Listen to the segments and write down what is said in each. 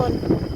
pohon.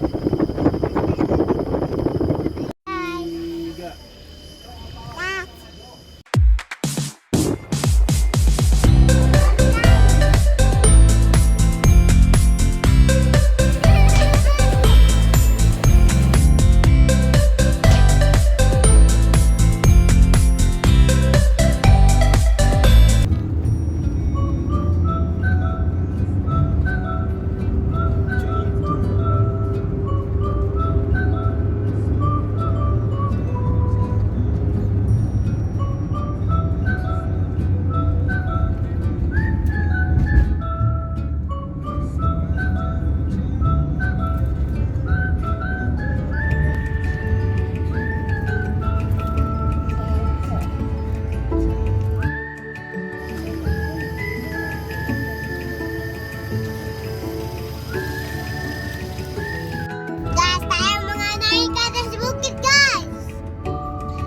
Guys, tayo mga naik ke atas bukit, guys.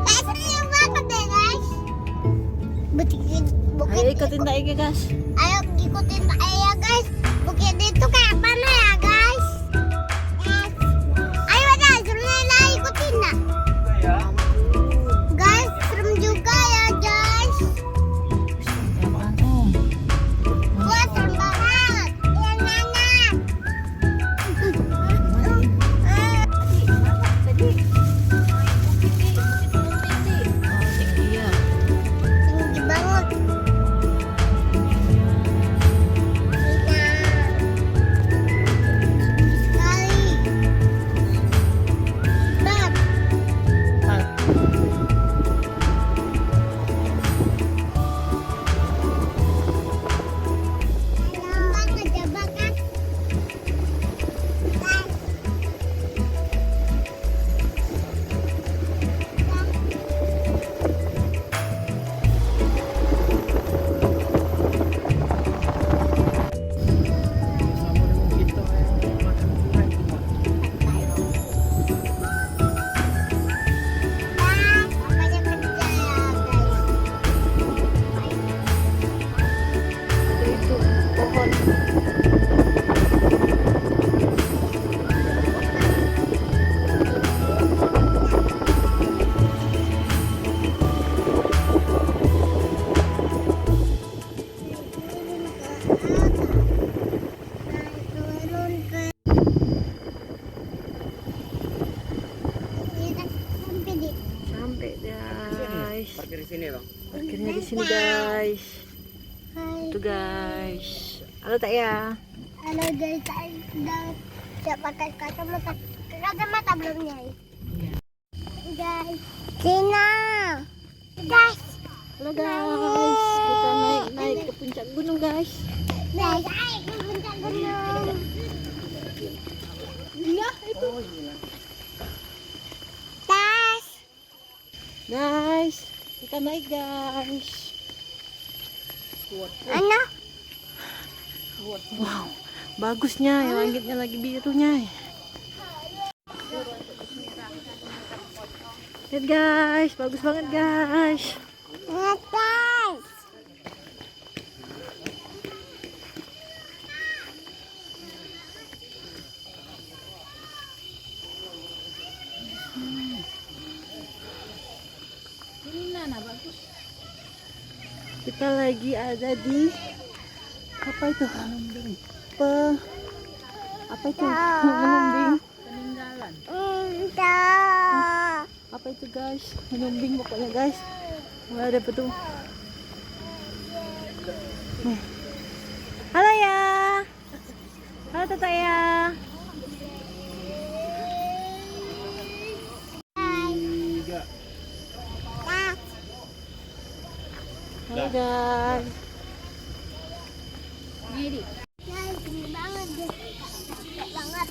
Guys, seru banget deh, guys. Bukit. Ayo ikutin tak Ega guys. Ayo ikutin ya, guys. Bukit itu kayak mana ya, guys? Ayo guys, serunya ikutin nak. Guys, serem juga ya, guys. Wah, serem banget. Yang mana? Iya. Tinggi banget. Sekali. Banget. Banget ya, banget. Banyak kerja ya, guys. Itu pohon. Turun ke kita sampai di Sampai guys. Parkir di sini bang. Parkirnya di sini guys. Hai. Tuh guys. Halo tak ya? Halo guys, saya sedang tidak pakai kacamata belum nyai. Iya. Guys, Cina. Guys, Halo guys. Kita naik ke puncak gunung guys. guys, naik ke puncak gunung. Iya itu. Tas. Guys, kita naik guys. Ano? Wow, bagusnya ya, langitnya lagi birunya. Lihat guys, bagus banget guys. Atas. Kita lagi ada di apa itu? Apa itu? Menumbing. Entah. Apa itu guys? Menumbing pokoknya guys. Wah, ada apa tuh? Nih. Halo ya. Halo Tata ya. Halo guys. Guys, ini banget deh. Banget.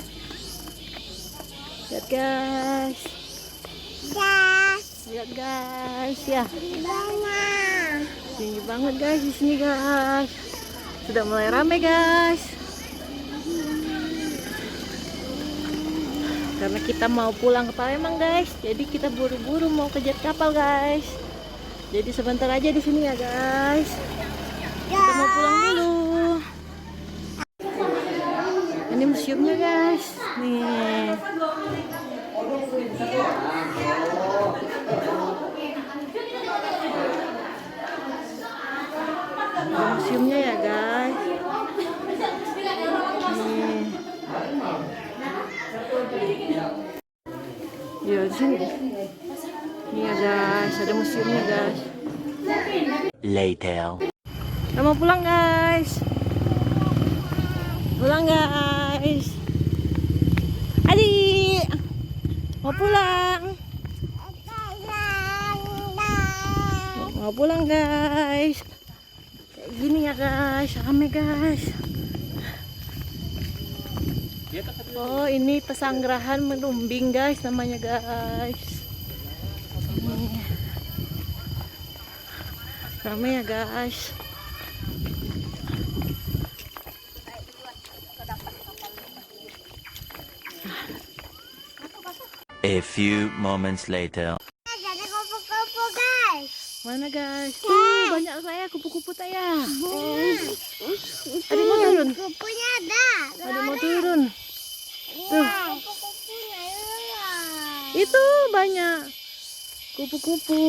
Lihat guys. Guys, Lihat guys ya. ini banget. Tinggi banget guys di sini guys. Sudah mulai rame guys. Karena kita mau pulang ke Palembang guys. Jadi kita buru-buru mau kejar kapal guys. Jadi sebentar aja di sini ya guys. Kita mau pulang dulu. Ini ini museumnya guys. Nih. Museumnya ya guys. Nih. Ya di sini. Nih ya guys, ada museumnya guys. Later. Kita mau pulang guys. Pulang guys. Adik. Mau pulang. Mau pulang guys. Kayak gini ya guys, rame guys. Oh ini Pesanggerahan Merumbing guys namanya guys. Nih. Rame ya guys. A few moments later. Ada kupu-kupu guys. Mana guys? Tuh banyak saya kupu-kupu saya. Ada mau turun? Kupunya ada. Ada mau turun? Tuh. Kupu-kupunya ada. Itu banyak kupu-kupu.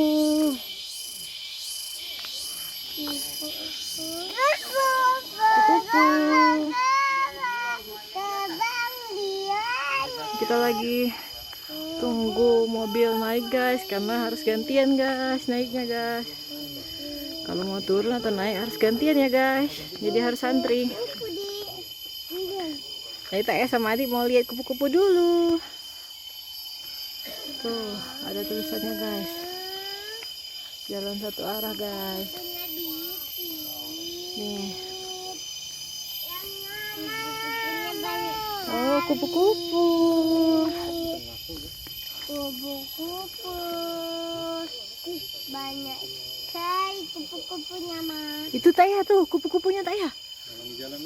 Kupu-kupu. Kita lagi tunggu mobil naik guys, karena harus gantian guys naiknya guys. Kalau mau turun atau naik harus gantian ya guys, jadi harus antri. Jadi tak sama adik mau lihat kupu-kupu dulu. Tuh ada tulisannya guys, jalan satu arah guys. Nih. Oh kupu-kupu. Kupu-kupu banyak sekali kupu-kupunya mah. Itu Taya tuh kupu-kupunya Taya.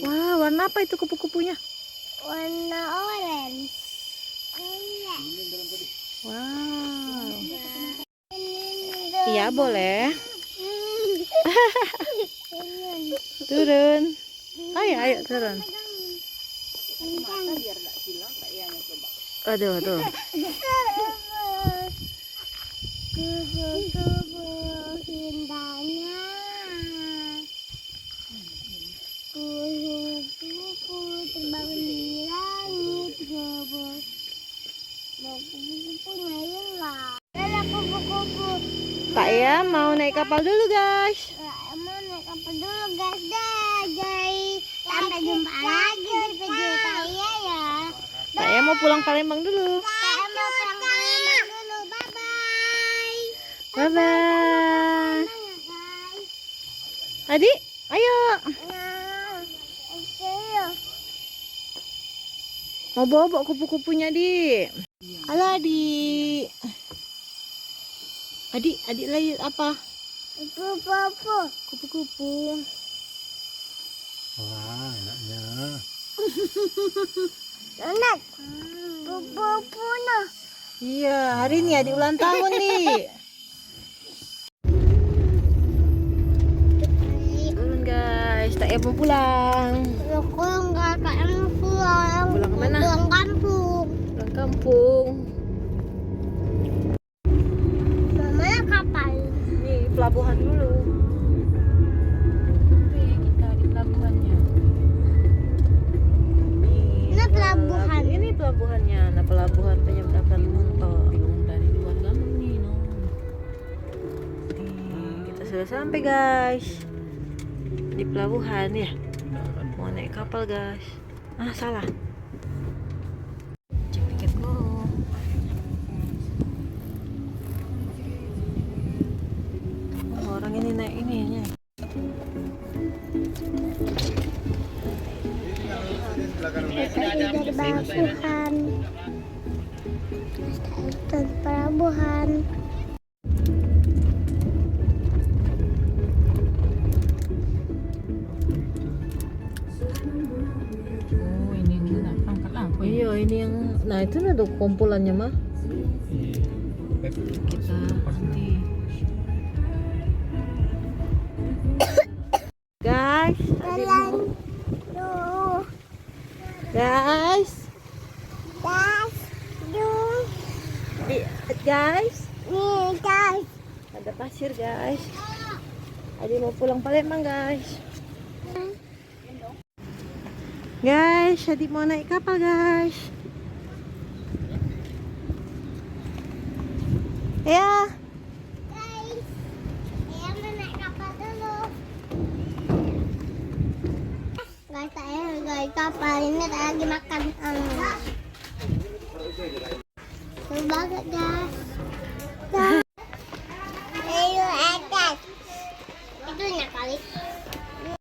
Wah warna apa itu kupu-kupunya? Warna orange. Wow. Iya boleh. Turun. Ayo ayo turun. Aduh aduh. Kupu-kupu indahnya. Kupu-kupu terbang di langit. Kupu-kupunya hilang. Ada kupu-kupu. Taya mau naik kapal dulu guys. Mau naik kapal dulu guys. Dah guys. Sampai jumpa lagi di video saya ya. Taya mau pulang Palembang dulu. Saya mau pulang Palembang dulu. Bye-bye. Bye bye. Guys. Adik, ayo. Nah, oke. Mau bawa kupu-kupunya, Dik. Halo, Adik. Adik lagi apa? Kupu-kupu. Kupu-kupu. Wah, enaknya. Enak. Kupu-kupu nah. Iya, hari ini Adik ulang tahun nih. Turun guys, tak mau pulang. Aku enggak kayak pulang. Pulang kemana? Pulang kampung. Pulang kampung. Namanya kapal. Nih pelabuhan dulu. Oke, kita di pelabuhannya. Ini pelabuhan. Ini pelabuhannya. Nah, pelabuhan penyeberangan motor. Dari luar Gampung nih, no. Nih, kita sudah sampai guys. Di pelabuhan ya. Mau naik kapal guys. Ah, salah. Cek tiket dulu. Oh, orang ini naik ininya. Dari pelabuhan. Dari pelabuhan. Oh, ini yang nak angkat apa ya? Iya, ini yang nah itu ada kumpulannya mah. Kita nanti. Guys, Jalan. Tuh. Guys, Guys, guys, nih guys. ada pasir guys. Adi mau pulang Palembang guys. Guys, Adi mau naik kapal guys. Ya. Guys, saya mau naik kapal dulu. Guys, saya naik kapal ini lagi makan. Seru banget guys. Ayo atas. Itu kali.